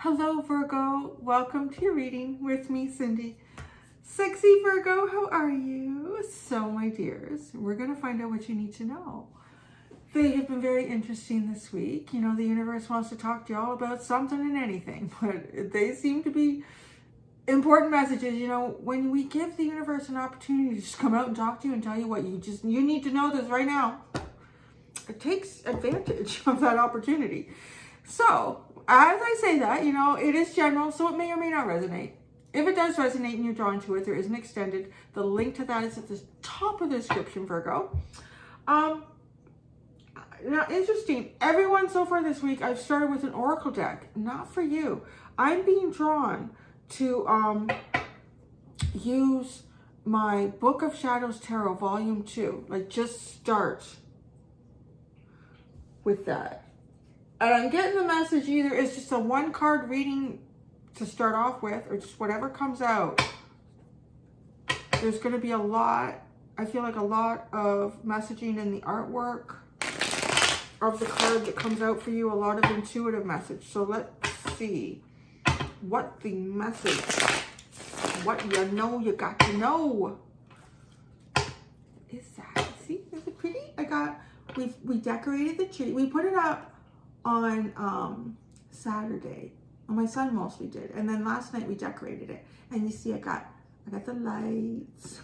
Hello, Virgo. Welcome to your reading with me, Cindy. Sexy Virgo, how are you? So, my dears, we're going to find out what you need to know. They have been very interesting this week. You know, the universe wants to talk to you all about something and anything, but they seem to be important messages. You know, when we give the universe an opportunity to just come out and talk to you and tell you what you need to know this right now, it takes advantage of that opportunity. So, as I say that, you know, it is general, so it may or may not resonate. If it does resonate and you're drawn to it, there is an extended. The link to that is at the top of the description, Virgo. Now, interesting. Everyone so far this week, I've started with an oracle deck. Not for you. I'm being drawn to use my Book of Shadows Tarot, Volume 2. Like, just start with that. And I'm getting the message either it's just a one-card reading to start off with, or just whatever comes out. There's going to be a lot, I feel like a lot of messaging in the artwork of the card that comes out for you, a lot of intuitive message. So let's see what the message, what you know you got to know is that. See, is it pretty? We decorated the tree. We put it up on Saturday. Well, my son mostly did, and then last night we decorated it. And you see, I got the lights,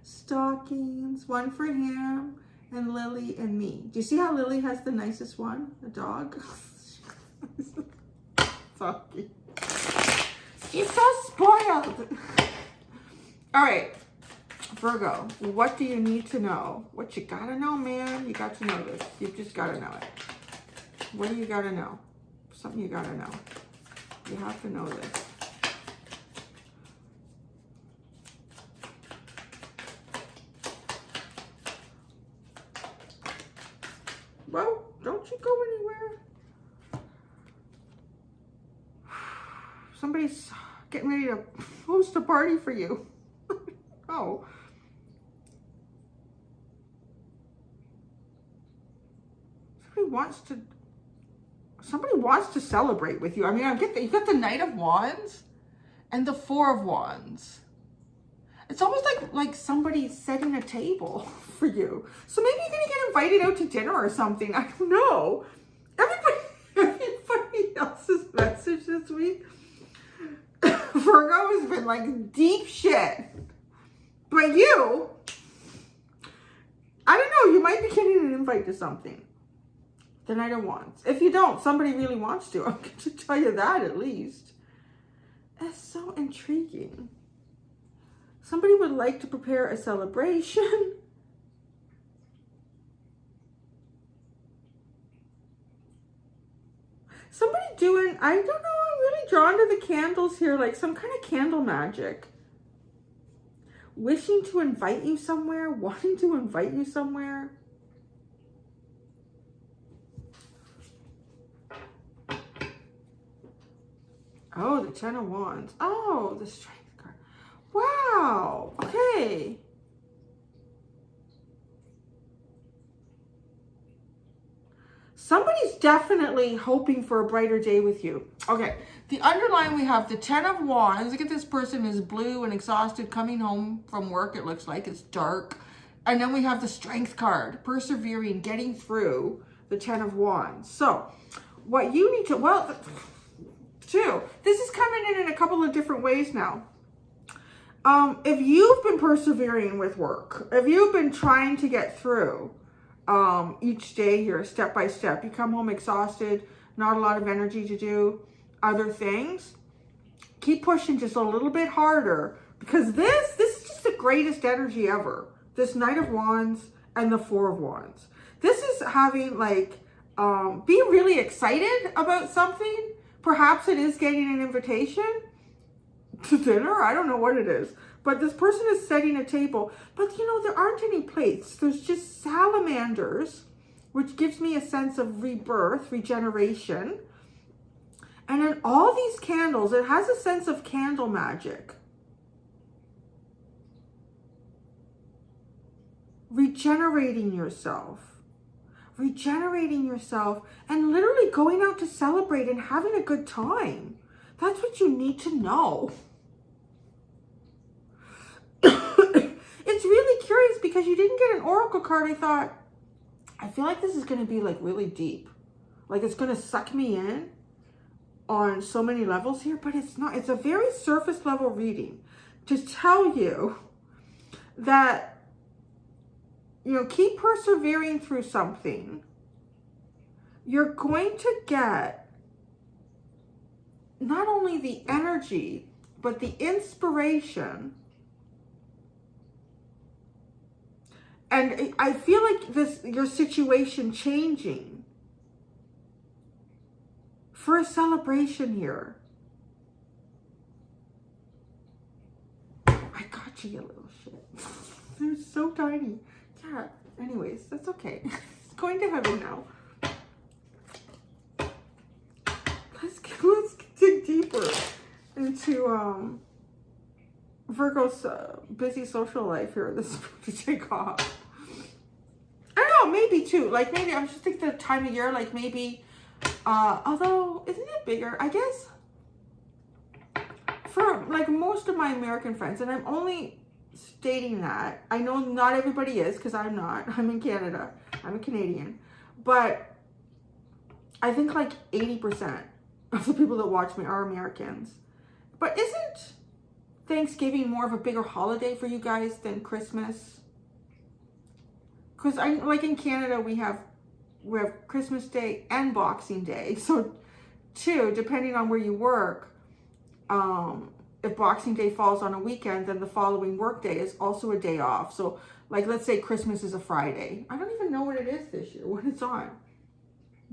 stockings, one for him and Lily and me. Do you see how Lily has the nicest one? The dog. Sorry. She's so spoiled. All right, Virgo, what do you need to know? What you gotta know, man? You got to know this. You just gotta know it. What do you gotta know? Something you gotta know. You have to know this. Well, don't you go anywhere. Somebody's getting ready to host a party for you. Oh. Somebody wants to celebrate with you. I mean, I get that. You got the Knight of Wands and the Four of Wands. It's almost like somebody's setting a table for you. So maybe you're going to get invited out to dinner or something. I don't know. Everybody else's message this week, Virgo has been like deep shit. But you, I don't know, you might be getting an invite to something. The Knight of Wands. If you don't, somebody really wants to. I'm going to tell you that at least. That's so intriguing. Somebody would like to prepare a celebration. Somebody doing, I don't know, I'm really drawn to the candles here, like some kind of candle magic. Wishing to invite you somewhere, wanting to invite you somewhere. Oh, the Ten of Wands. Oh, the Strength card. Wow. Okay. Somebody's definitely hoping for a brighter day with you. Okay. The underline, we have the Ten of Wands. Look at this person is blue and exhausted, coming home from work. It looks like it's dark. And then we have the Strength card, persevering, getting through the Ten of Wands. So what you need to, well, this is coming in a couple of different ways now. If you've been persevering with work, if you've been trying to get through each day here, step by step, you come home exhausted, not a lot of energy to do other things, keep pushing just a little bit harder, because this is just the greatest energy ever. This Knight of Wands and the Four of Wands. This is having like, be really excited about something. Perhaps it is getting an invitation to dinner. I don't know what it is. But this person is setting a table. But, you know, there aren't any plates. There's just salamanders, which gives me a sense of rebirth, regeneration. And in all these candles, it has a sense of candle magic. Regenerating yourself. regenerating yourself, and literally going out to celebrate and having a good time. That's what you need to know. It's really curious because you didn't get an oracle card. I thought, I feel like this is going to be like really deep. Like it's going to suck me in on so many levels here, but it's not. It's a very surface level reading to tell you that, you know, keep persevering through something. You're going to get not only the energy, but the inspiration. And I feel like your situation changing for a celebration here. I got you, you little shit. They're so tiny. Yeah, anyways, that's okay. It's going to heaven now. Let's dig deeper into Virgo's busy social life here. This is to take off. I don't know, maybe too. Like maybe I'm just thinking the time of year, like maybe, although isn't it bigger? I guess for like most of my American friends, and I'm only stating that. I know not everybody is, because I'm not. I'm in Canada. I'm a Canadian. But I think like 80% of the people that watch me are Americans. But isn't Thanksgiving more of a bigger holiday for you guys than Christmas? Because I like in Canada we have Christmas Day and Boxing Day. So two, depending on where you work, if Boxing Day falls on a weekend, then the following work day is also a day off. So like, let's say Christmas is a Friday. I don't even know what it is this year, what it's on.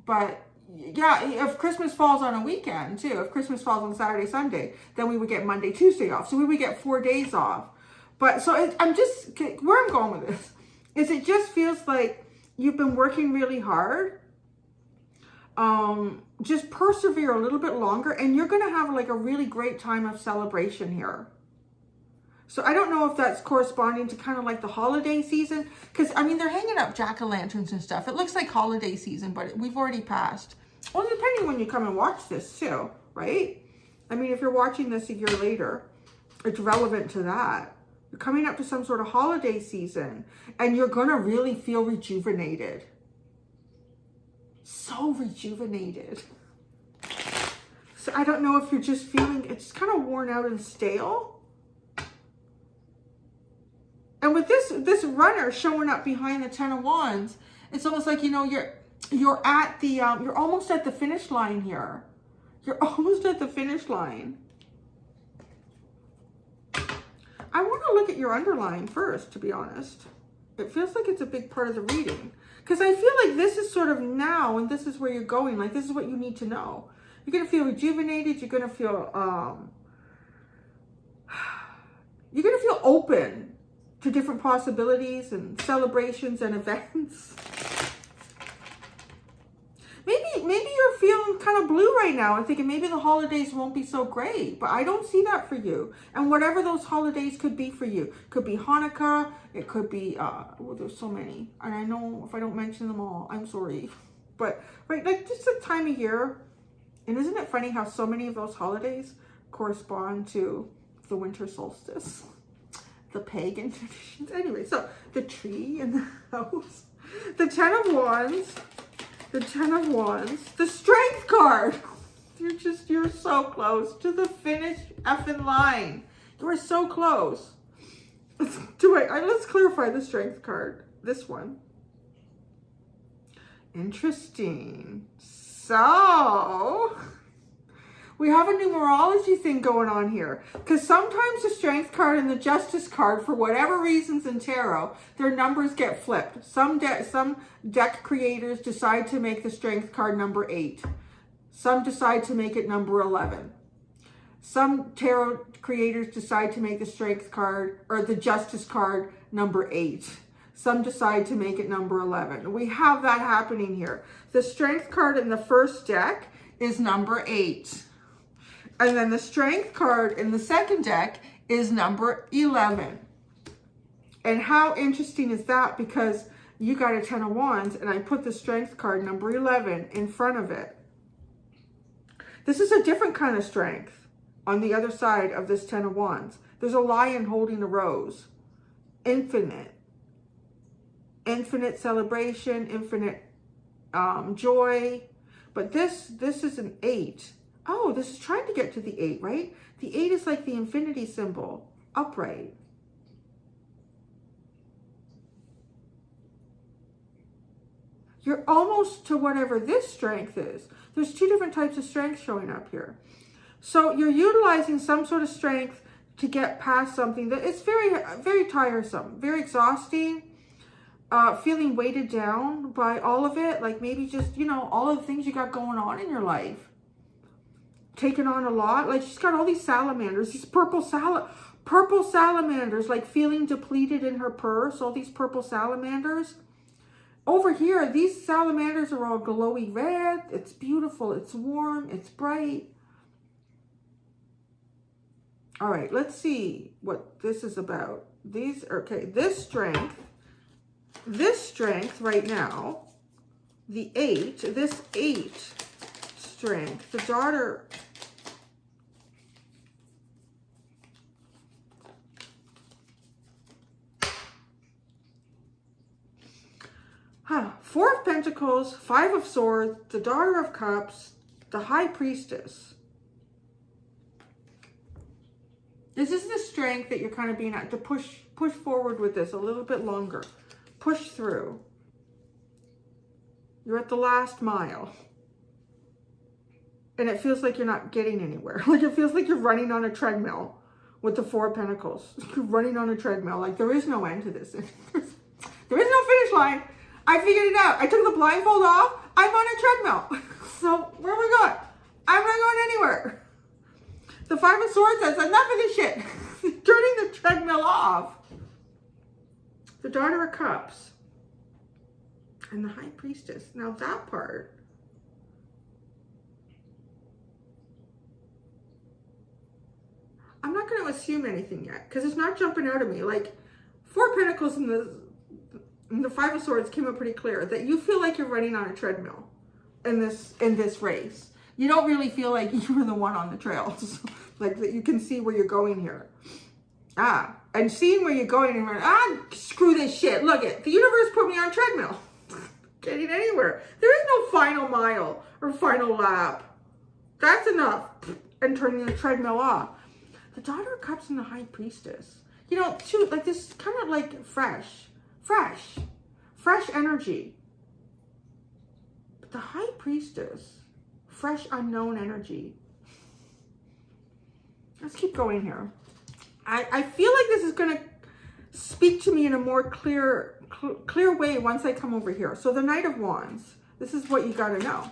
But yeah, if Christmas falls on a weekend too, if Christmas falls on Saturday, Sunday, then we would get Monday, Tuesday off. So we would get 4 days off. But so where I'm going with this is it just feels like you've been working really hard. Just persevere a little bit longer and you're going to have like a really great time of celebration here. So I don't know if that's corresponding to kind of like the holiday season, because I mean, they're hanging up jack-o'-lanterns and stuff. It looks like holiday season, but we've already passed. Well, depending when you come and watch this too, right? I mean, if you're watching this a year later, it's relevant to that. You're coming up to some sort of holiday season and you're going to really feel rejuvenated. So rejuvenated. So I don't know if you're just feeling, it's kind of worn out and stale. And with this runner showing up behind the 10 of Wands, it's almost like, you know, you're at the, you're almost at the finish line here. You're almost at the finish line. I want to look at your underlying first, to be honest. It feels like it's a big part of the reading. Because I feel like this is sort of now, and this is where you're going. Like, this is what you need to know. You're going to feel rejuvenated. You're going to feel, open to different possibilities and celebrations and events. Maybe you're feeling kind of blue right now and thinking maybe the holidays won't be so great, but I don't see that for you. And whatever those holidays could be for you, could be Hanukkah, it could be, well, there's so many. And I know if I don't mention them all, I'm sorry. But, right, like just the time of year. And isn't it funny how so many of those holidays correspond to the winter solstice? The pagan traditions. Anyway, so the tree in the house. The 10 of Wands. The 10 of Wands. The Strength card. You're so close to the finish effing line. You are so close. Let's clarify the Strength card. This one. Interesting. So, we have a numerology thing going on here. Because sometimes the Strength card and the Justice card, for whatever reasons in tarot, their numbers get flipped. Some deck creators decide to make the Strength card number 8. Some decide to make it number 11. Some tarot creators decide to make the Strength card, or the Justice card, number 8. Some decide to make it number 11. We have that happening here. The Strength card in the first deck is number 8. And then the Strength card in the second deck is number 11. And how interesting is that? Because you got a 10 of Wands, and I put the Strength card, number 11, in front of it. This is a different kind of strength on the other side of this 10 of Wands. There's a lion holding a rose. Infinite. Infinite celebration, infinite joy. But this is an 8. Oh, this is trying to get to the 8, right? The 8 is like the infinity symbol, upright. You're almost to whatever this strength is. There's 2 different types of strength showing up here. So you're utilizing some sort of strength to get past something that is very, very tiresome, very exhausting, feeling weighted down by all of it. Like maybe just, you know, all of the things you got going on in your life. Taking on a lot. Like she's got all these salamanders, these purple salamanders, like feeling depleted in her purse, all these purple salamanders. Over here, these salamanders are all glowy red. It's beautiful. It's warm. It's bright. All right, let's see what this is about. These, okay, this strength right now, the 8, this 8 strength, the daughter, Four of Pentacles, 5 of Swords, the Daughter of Cups, the High Priestess. This is the strength that you're kind of being at to push forward with this a little bit longer. Push through. You're at the last mile. And it feels like you're not getting anywhere. Like it feels like you're running on a treadmill with the 4 of Pentacles. You're running on a treadmill. Like there is no end to this. There is no finish line. I figured it out. I took the blindfold off. I'm on a treadmill. So where are we going? I'm not going anywhere. The 5 of Swords says, enough of this shit. Turning the treadmill off. The Daughter of Cups. And the High Priestess. Now that part. I'm not going to assume anything yet. Because it's not jumping out at me. Like 4 Pentacles and the 5 of Swords came up pretty clear. That you feel like you're running on a treadmill. In this race. You don't really feel like you're the one on the trails. Like that you can see where you're going here. And seeing where you're going and running, screw this shit. Look it, the universe put me on a treadmill. Getting anywhere. There is no final mile or final lap. That's enough. And turning the treadmill off. The Daughter of Cups and the High Priestess. You know, too, like this kind of like fresh energy. But the High Priestess, fresh unknown energy. Let's keep going here. I feel like this is going to speak to me in a more clear way once I come over here. So the Knight of Wands. This is what you got to know.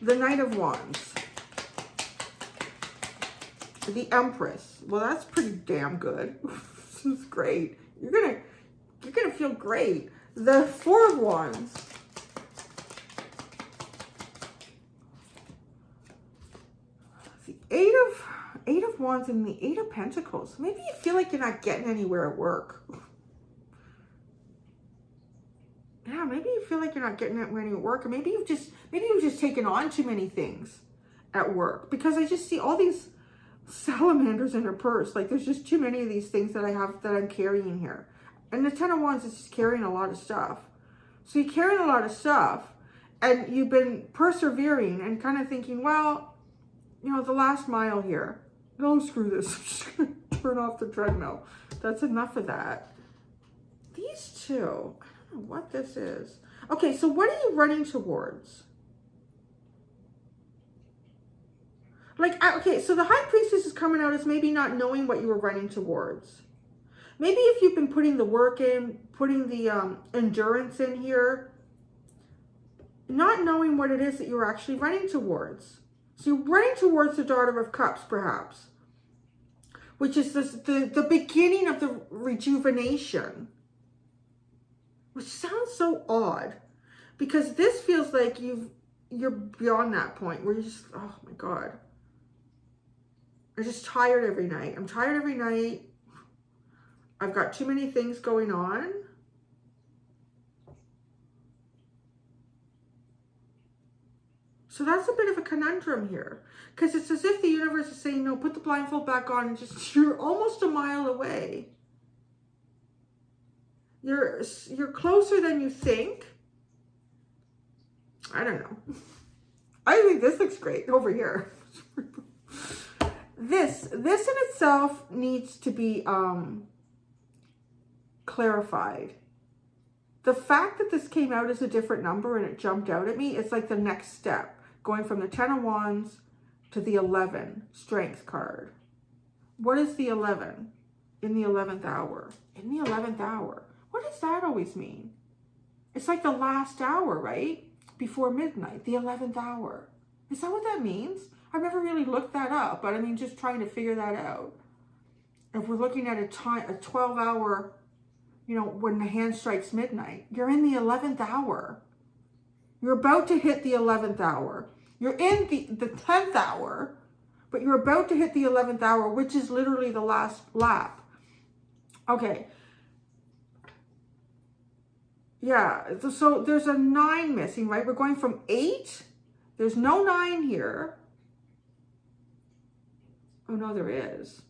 The Knight of Wands. The Empress. Well, that's pretty damn good. This is great. You're gonna feel great. The 4 of Wands. The 8 of Wands and the 8 of Pentacles. Maybe you feel like you're not getting anywhere at work. Yeah, maybe you feel like you're not getting anywhere at work, or maybe you've just taken on too many things at work. Because I just see all these salamanders in her purse. Like there's just too many of these things that I'm carrying here. And the 10 of Wands is just carrying a lot of stuff. So you're carrying a lot of stuff, and you've been persevering and kind of thinking, well, you know, the last mile here. No, screw this. I'm just going to turn off the treadmill. That's enough of that. These two, I don't know what this is. Okay, so what are you running towards? Like, okay, so the High Priestess is coming out as maybe not knowing what you were running towards. Maybe if you've been putting the work in, putting the endurance in here, not knowing what it is that you're actually running towards. So you're running towards the Daughter of Cups, perhaps, which is the beginning of the rejuvenation, which sounds so odd, because this feels like you're beyond that point where you're just, oh my God. I'm just tired every night. I'm tired every night. I've got too many things going on. So that's a bit of a conundrum here, because it's as if the universe is saying, no, put the blindfold back on and just, you're almost a mile away. You're closer than you think. I don't know. I think this looks great over here. This in itself needs to be clarified. The fact that this came out as a different number and it jumped out at me, it's like the next step, going from the 10 of Wands to the 11 Strength card. What is the 11? In the 11th hour. In the 11th hour. What does that always mean? It's like the last hour, right? Before midnight, the 11th hour. Is that what that means? I've never really looked that up, but I mean, just trying to figure that out. If we're looking at a 12-hour, you know, when the hand strikes midnight, you're in the 11th hour. You're about to hit the 11th hour. You're in the 10th hour, but you're about to hit the 11th hour, which is literally the last lap. Okay. Yeah, so there's a 9 missing, right? We're going from 8. There's no 9 here. Oh, no, there is.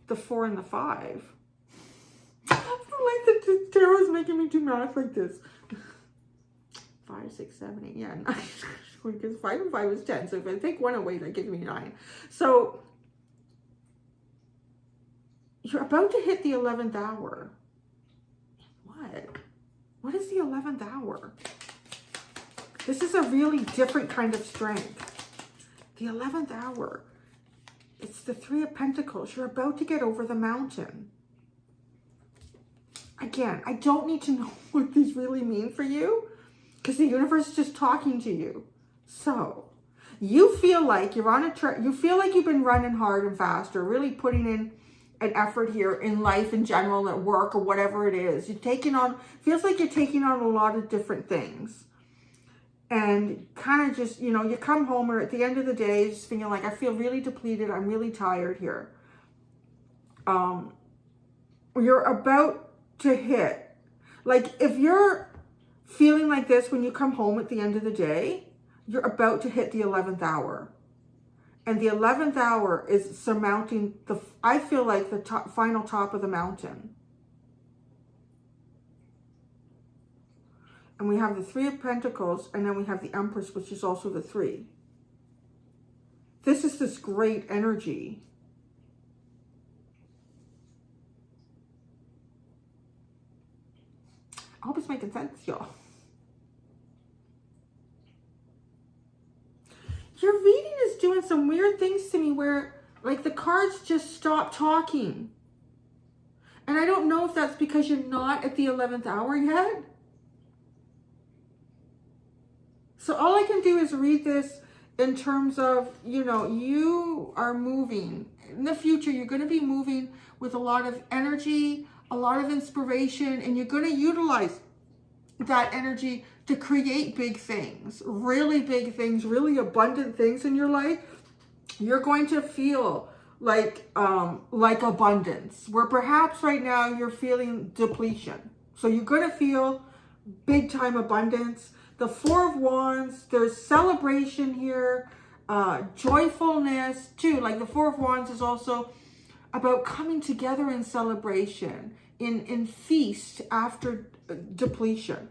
The 4 and the 5. Like the tarot is making me do math like this. 5, 6, 7, 8. Yeah, 9. Because 5 and 5 is 10. So if I take 1 away, that gives me 9. So you're about to hit the 11th hour. What? What is the 11th hour? This is a really different kind of strength. The 11th hour. It's the 3 of Pentacles. You're about to get over the mountain. Again, I don't need to know what these really mean for you, because the universe is just talking to you. So, you feel like you're on a track. You feel like you've been running hard and fast, or really putting in an effort here in life in general, at work, or whatever it is. You're taking on, feels like you're taking on a lot of different things. And kind of just, you know, you come home, or at the end of the day, just feeling like, I feel really depleted. I'm really tired here. You're about to hit. Like, if you're feeling like this when you come home at the end of the day, you're about to hit the 11th hour. And the 11th hour is surmounting the, I feel like, the final top of the mountain. And we have the 3 of Pentacles, and then we have the Empress, which is also the 3. This is this great energy. I hope it's making sense, y'all. Your reading is doing some weird things to me where, like, the cards just stop talking. And I don't know if that's because you're not at the 11th hour yet. So all I can do is read this in terms of, you know, you are moving. In the future, you're going to be moving with a lot of energy, a lot of inspiration, and you're going to utilize that energy to create big things, really abundant things in your life. You're going to feel like abundance, where perhaps right now you're feeling depletion. So you're going to feel big time abundance. The 4 of Wands, there's celebration here, joyfulness too. Like the 4 of Wands is also about coming together in celebration, in feast after depletion.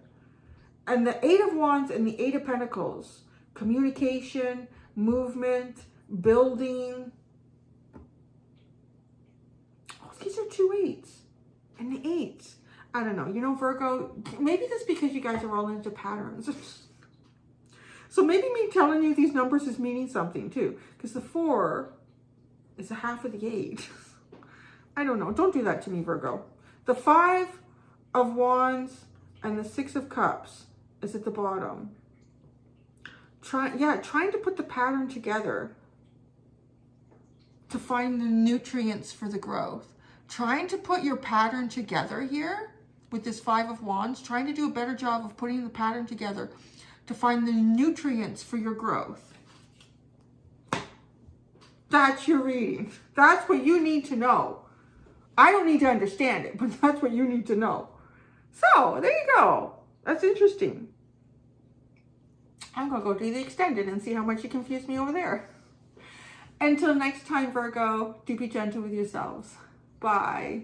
And the 8 of Wands and the 8 of Pentacles, communication, movement, building. Oh, these are 2 8s and the 8s. I don't know. You know, Virgo, maybe that's because you guys are all into patterns. So maybe me telling you these numbers is meaning something too, because the 4 is a half of the 8. I don't know. Don't do that to me, Virgo. The 5 of Wands and the 6 of Cups is at the bottom. Trying to put the pattern together to find the nutrients for the growth. Trying to put your pattern together here with this 5 of Wands, trying to do a better job of putting the pattern together to find the nutrients for your growth. That's your reading. That's what you need to know. I don't need to understand it, but that's what you need to know. So, there you go. That's interesting. I'm going to go do the extended and see how much you confused me over there. Until next time, Virgo, do be gentle with yourselves. Bye.